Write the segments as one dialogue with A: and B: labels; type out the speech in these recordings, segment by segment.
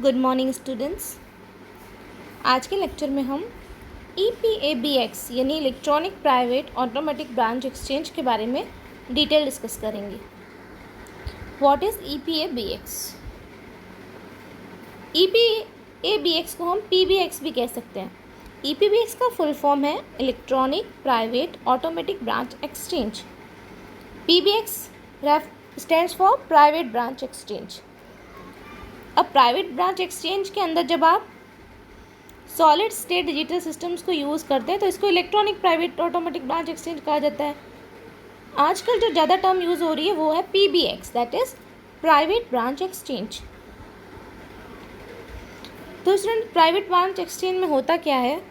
A: Good morning students. आज के lecture में हम EPABX यानी electronic private automatic branch exchange के बारे में डिटेल डिस्कस करेंगे। What is EPABX? EPABX को हम PBX भी कह सकते हैं। EPBX का फुल फॉर्म है electronic private automatic branch exchange. PBX stands for private branch exchange. अब प्राइवेट ब्रांच एक्सचेंज के अंदर जब आप सॉलिड स्टेट डिजिटल सिस्टम्स को यूज़ करते हैं तो इसको electronic private automatic branch exchange कहा जाता है। आजकल जो ज़्यादा टर्म यूज़ हो रही है वो है PBX, that is private branch exchange. तो स्टूडेंट, प्राइवेट ब्रांच एक्सचेंज में होता क्या है,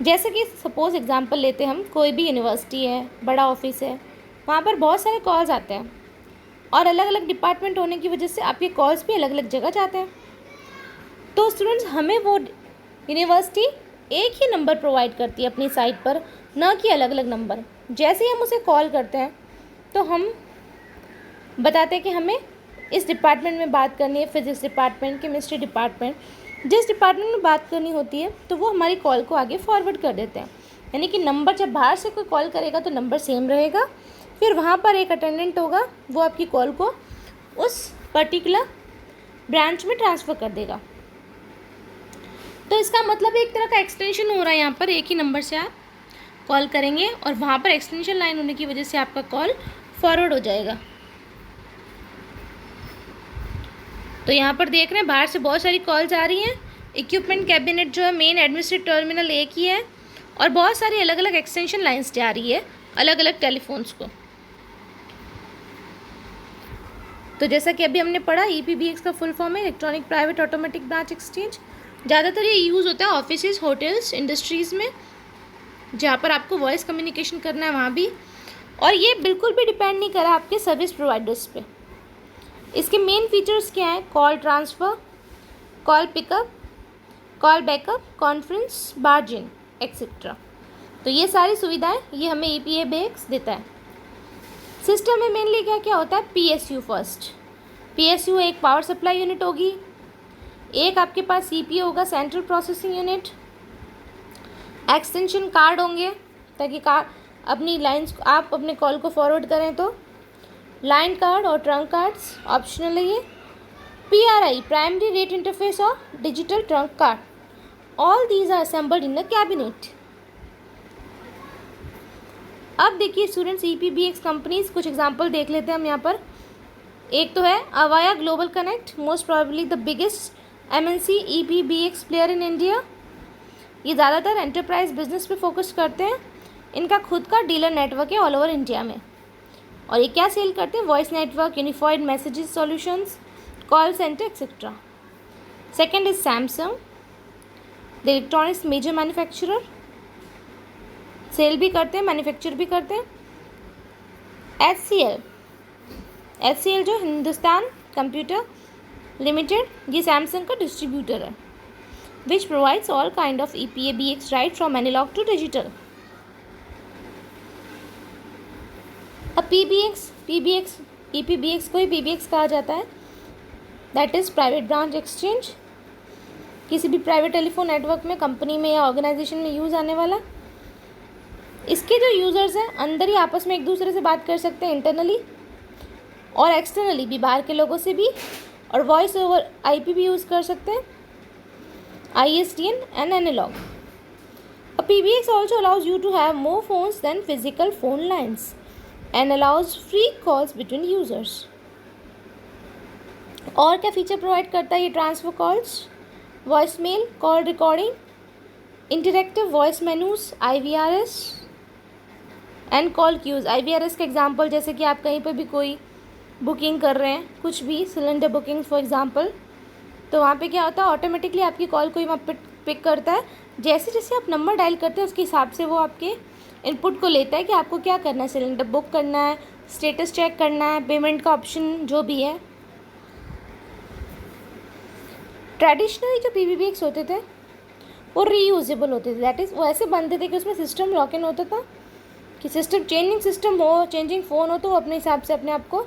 A: जैसे कि सपोज एग्जांपल लेते हैं हम, कोई भी यूनिवर्सिटी है, बड़ा ऑफिस है, वहाँ पर बहुत सारे कॉल्स आते हैं और अलग अलग डिपार्टमेंट होने की वजह से आपके कॉल्स भी अलग अलग जगह जाते हैं। तो स्टूडेंट्स, हमें वो यूनिवर्सिटी एक ही नंबर प्रोवाइड करती है अपनी साइट पर, न कि अलग अलग नंबर। जैसे ही हम उसे कॉल करते हैं तो हम बताते हैं कि हमें इस डिपार्टमेंट में बात करनी है, फिजिक्स डिपार्टमेंट, केमिस्ट्री डिपार्टमेंट, जिस डिपार्टमेंट में बात करनी होती है तो वो हमारी कॉल को आगे फॉरवर्ड कर देते हैं। यानी कि नंबर जब बाहर से कोई कॉल करेगा तो नंबर सेम रहेगा, फिर वहाँ पर एक अटेंडेंट होगा, वो आपकी कॉल को उस पर्टिकुलर ब्रांच में ट्रांसफ़र कर देगा। तो इसका मतलब एक तरह का एक्सटेंशन हो रहा है। यहाँ पर एक ही नंबर से आप कॉल करेंगे और वहाँ पर एक्सटेंशन लाइन होने की वजह से आपका कॉल फॉरवर्ड हो जाएगा। तो यहाँ पर देख रहे हैं बाहर से बहुत सारी कॉल्स आ रही हैं। इक्विपमेंट कैबिनेट जो है, मेन एडमिनिस्ट्रेटिव टर्मिनल एक ही है और बहुत सारी अलग अलग एक्सटेंशन लाइन्स जा रही है अलग अलग टेलीफोन्स को। तो जैसा कि अभी हमने पढ़ा, EPBX का फुल फॉर्म है electronic private automatic branch exchange. ज़्यादातर ये यूज़ होता है ऑफिसेज, होटल्स, इंडस्ट्रीज़ में, जहाँ पर आपको वॉइस कम्युनिकेशन करना है वहाँ भी। और ये बिल्कुल भी डिपेंड नहीं करा आपके सर्विस प्रोवाइडर्स पे। इसके मेन फीचर्स क्या हैं? Call transfer, call pickup, call backup, conference, barging etcetera. तो ये सारी सुविधाएं ये हमें EPABX देता है। सिस्टम में मेनली क्या क्या होता है? PSU first. PSU एक पावर सप्लाई यूनिट होगी, एक आपके पास CPU होगा, central processing unit, extension card होंगे ताकि अपनी लाइंस आप अपने कॉल को फॉरवर्ड करें तो। लाइन कार्ड और ट्रंक कार्ड्स ऑप्शनल है ये। PRI प्राइमरी रेट इंटरफेस और digital trunk card, all these are assembled in the cabinet. अब देखिए स्टूडेंट्स, EPBX कंपनीज कुछ एग्जांपल देख लेते हैं हम यहाँ पर। एक तो है Avaya global connect, most probably the biggest MNC EPBX player in India. ये ज़्यादातर एंटरप्राइज बिजनेस पे फोकस करते हैं। इनका खुद का डीलर नेटवर्क है ऑल ओवर इंडिया में। और ये क्या सेल करते हैं? Voice network, unified messages solutions, call centre etcetera. Second is Samsung, the electronics major manufacturer, sale भी करते हैं, मैन्युफैक्चर भी करते हैं। HCL जो हिंदुस्तान कंप्यूटर लिमिटेड, ये सैमसंग का डिस्ट्रीब्यूटर है, which provides all kind of EPABX right from analogue to digital. अब EPBX को ही PBX कहा जाता है, that is private branch exchange. किसी भी प्राइवेट टेलीफोन नेटवर्क में, कंपनी में या ऑर्गेनाइजेशन में यूज़ आने वाला। इसके जो यूज़र्स हैं अंदर ही आपस में एक दूसरे से बात कर सकते हैं, इंटरनली और एक्सटर्नली भी, बाहर के लोगों से भी, और वॉइस ओवर IP भी यूज़ कर सकते हैं, ISDN and analogue. PBX also allows you to have more phones than physical phone lines and allows free calls between users। और क्या फीचर प्रोवाइड करता है ये transfer calls? Voice mail, call recording, interactive voice menus, IVRS and call queues. IVRS का example, जैसे कि आप कहीं पर भी कोई बुकिंग कर रहे हैं, कुछ भी सिलेंडर बुकिंग फॉर एग्जांपल, तो वहाँ पे क्या होता है, ऑटोमेटिकली आपकी कॉल कोई वहाँ पिक करता है। जैसे जैसे आप नंबर डायल करते हैं उसके हिसाब से वो आपके इनपुट को लेता है कि आपको क्या करना है, सिलेंडर बुक करना है, स्टेटस चेक करना है, पेमेंट का ऑप्शन जो भी है। ट्रेडिशनली जो PBX होते थे वो रीयूजेबल होते थे, दैट इज़ वो ऐसे बनते थे कि उसमें सिस्टम लॉक इन होता था कि सिस्टम चेंजिंग फ़ोन हो तो वो अपने हिसाब से अपने आप को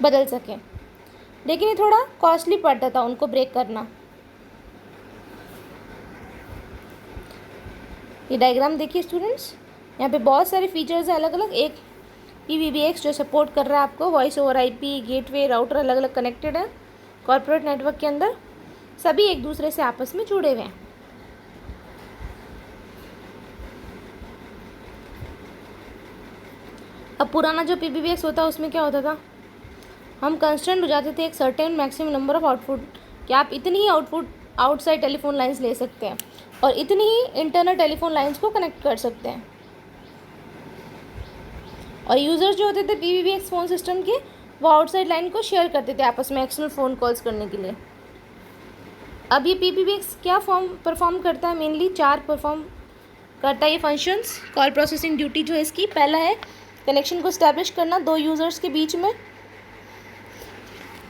A: बदल सकें। लेकिन ये थोड़ा कॉस्टली पड़ता था उनको ब्रेक करना। ये डायग्राम देखिए स्टूडेंट्स, यहाँ पे बहुत सारे फीचर्स हैं अलग अलग। एक PBX जो सपोर्ट कर रहा है आपको voice over IP, gateway, router अलग अलग कनेक्टेड है कॉर्पोरेट नेटवर्क के अंदर, सभी एक दूसरे से आपस में जुड़े हुए हैं। अब पुराना जो PBX होता उसमें क्या होता था, हम कंस्टेंट हो जाते थे एक certain maximum number of output, कि आप इतनी ही आउटपुट आउटसाइड टेलीफोन लाइंस ले सकते हैं और इतनी ही इंटरनल टेलीफोन लाइंस को कनेक्ट कर सकते हैं। और यूज़र्स जो होते थे PBX फ़ोन सिस्टम के, वो आउटसाइड लाइन को शेयर करते थे आपस में एक्सटर्नल फ़ोन कॉल्स करने के लिए। अब ये PBX क्या परफॉर्म करता है, मेनली 4 परफॉर्म करता है ये फंक्शंस। कॉल प्रोसेसिंग ड्यूटी जो है इसकी, पहला है कनेक्शन को इस्टेब्लिश करना 2 यूज़र्स के बीच में,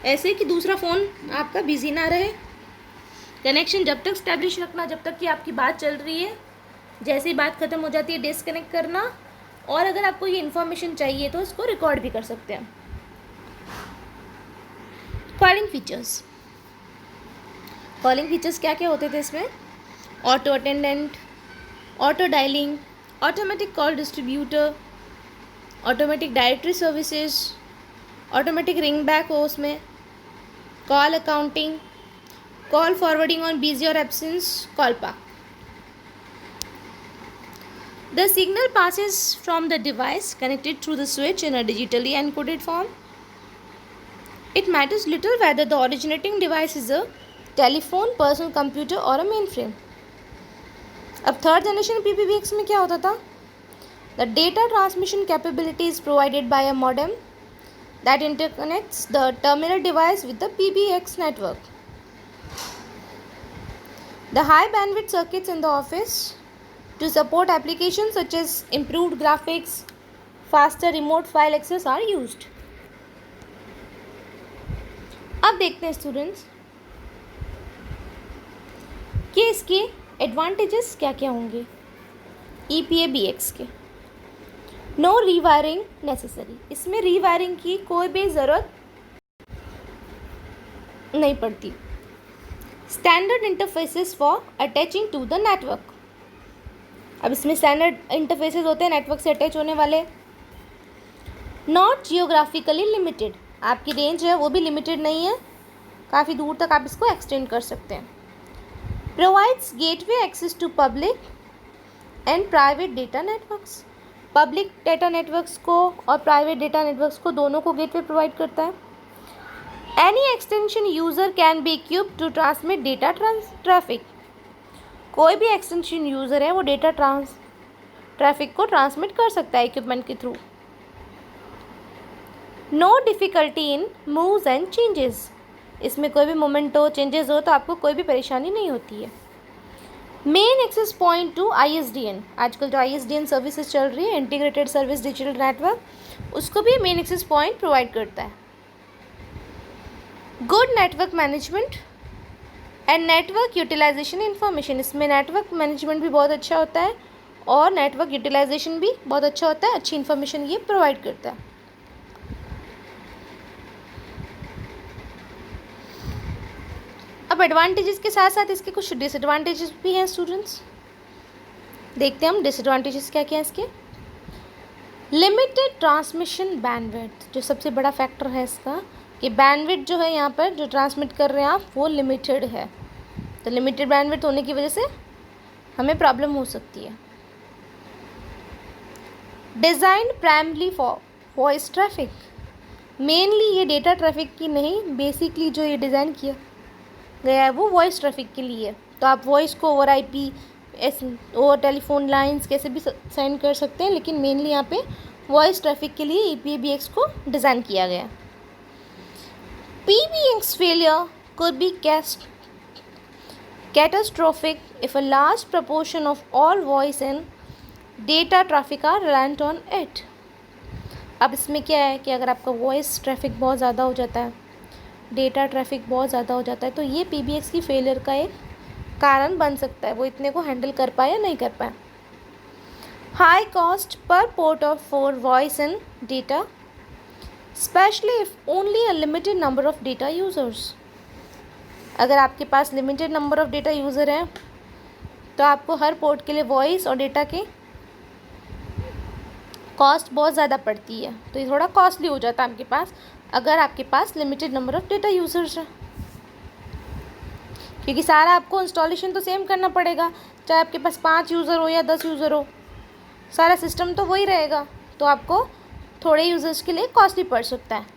A: ऐसे कि दूसरा फ़ोन आपका बिजी ना रहे। कनेक्शन जब तक इस्टेब्लिश रखना जब तक कि आपकी बात चल रही है, जैसे ही बात ख़त्म हो जाती है डिस्कनेक्ट करना, और अगर आपको ये इन्फॉर्मेशन चाहिए तो इसको रिकॉर्ड भी कर सकते हैं। कॉलिंग फीचर्स, कॉलिंग फीचर्स क्या क्या होते थे इसमें, auto attendant, auto dialing, automatic call distributor, automatic directory services, automatic ring back हो उसमें, call accounting, call forwarding on busy और absence, call back. The signal passes from the device connected through the switch in a digitally encoded form. It matters little whether the originating device is a telephone, personal computer or a mainframe. अब third generation PBX में क्या होता था, the data transmission capability is provided by a modem that interconnects the terminal device with the PBX network. The high bandwidth circuits in the office to support applications such as improved graphics, faster remote file access are used. अब देखते हैं students कि इसके advantages क्या क्या होंगे EPA-BX के। No rewiring necessary, इसमें रीवायरिंग की कोई भी ज़रूरत नहीं पड़ती। Standard interfaces for attaching to the network, अब इसमें स्टैंडर्ड इंटरफेसेस होते हैं नेटवर्क से अटैच होने वाले। नॉट जियोग्राफिकली लिमिटेड, आपकी रेंज है वो भी लिमिटेड नहीं है, काफ़ी दूर तक आप इसको एक्सटेंड कर सकते हैं। Provides gateway access to public and private data networks, public data networks को और प्राइवेट डेटा नेटवर्क्स को दोनों को गेटवे प्रोवाइड करता है। Any extension user can be equipped to transmit data traffic, कोई भी एक्सटेंशन यूज़र है वो डेटा ट्रैफिक को ट्रांसमिट कर सकता है इक्विपमेंट के थ्रू। No difficulty in moves and changes, इसमें कोई भी मूवमेंट हो चेंजेस हो तो आपको कोई भी परेशानी नहीं होती है। Main access point to ISDN, आजकल जो ISDN सर्विसेज चल रही है इंटीग्रेटेड सर्विस डिजिटल नेटवर्क, उसको भी मेन एक्सेस पॉइंट प्रोवाइड करता है। Good network management and network utilisation information, इसमें नेटवर्क मैनेजमेंट भी बहुत अच्छा होता है और नेटवर्क यूटिलाइजेशन भी बहुत अच्छा होता है, अच्छी इन्फॉर्मेशन ये प्रोवाइड करता है। अब एडवांटेजेस के साथ साथ इसके कुछ डिसएडवांटेजेस भी हैं स्टूडेंट्स, देखते हैं हम डिसएडवांटेजेस क्या क्या हैं इसके। लिमिटेड ट्रांसमिशन बैंडविड्थ, जो सबसे बड़ा फैक्टर है इसका कि बैंडविड्थ जो है यहाँ पर जो ट्रांसमिट कर रहे हैं आप वो लिमिटेड है, तो लिमिटेड बैंडविड्थ होने की वजह से हमें प्रॉब्लम हो सकती है। Design primary for voice traffic, mainly ये डेटा ट्रैफिक की नहीं, बेसिकली जो ये डिज़ाइन किया गया है वो वॉइस ट्रैफिक के लिए, तो आप वॉइस को over IP over telephone lines कैसे भी सेंड कर सकते हैं, लेकिन मेनली यहाँ पे वॉइस ट्रैफिक के लिए EPA-BX को डिज़ाइन किया गया। PBX failure could be catastrophic if a large proportion of all voice and data traffic are reliant on it. अब इसमें क्या है कि अगर आपका वॉइस ट्रैफिक बहुत ज़्यादा हो जाता है, डेटा ट्रैफिक बहुत ज़्यादा हो जाता है, तो ये PBX की फेलियर का एक कारण बन सकता है, वो इतने को हैंडल कर पाए या नहीं कर पाए। High cost per port of for voice and data, specially if only a limited number of data users. अगर आपके पास limited number of data user हैं तो आपको हर पोर्ट के लिए वॉइस और डेटा की कॉस्ट बहुत ज़्यादा पड़ती है, तो ये थोड़ा कॉस्टली हो जाता है आपके पास अगर आपके पास limited number of data users हैं, क्योंकि सारा आपको इंस्टॉलेशन तो सेम करना पड़ेगा, चाहे आपके पास 5 यूज़र हो या 10 यूज़र हो, सारा सिस्टम तो वही रहेगा, तो आपको थोड़े यूज़र्स के लिए कॉस्टली पड़ सकता है।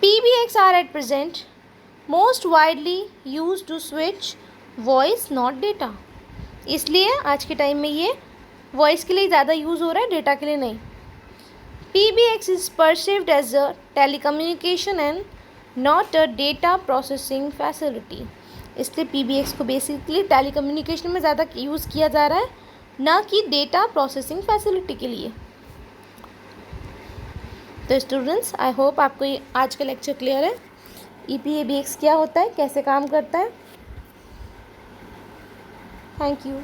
A: PBX are at present most widely use to switch voice not data. इसलिए आज के टाइम में ये वॉइस के लिए ज़्यादा यूज़ हो रहा है, डेटा के लिए नहीं। PBX is perceived as a telecommunication and not a data processing facility. इसलिए PBX को बेसिकली टेलीकम्युनिकेशन में ज़्यादा यूज़ किया जा रहा है, ना कि डेटा प्रोसेसिंग फैसिलिटी के लिए। तो स्टूडेंट्स, आई होप आपको ये आज का लेक्चर क्लियर है। EPABX क्या होता है, कैसे काम करता है। Thank you.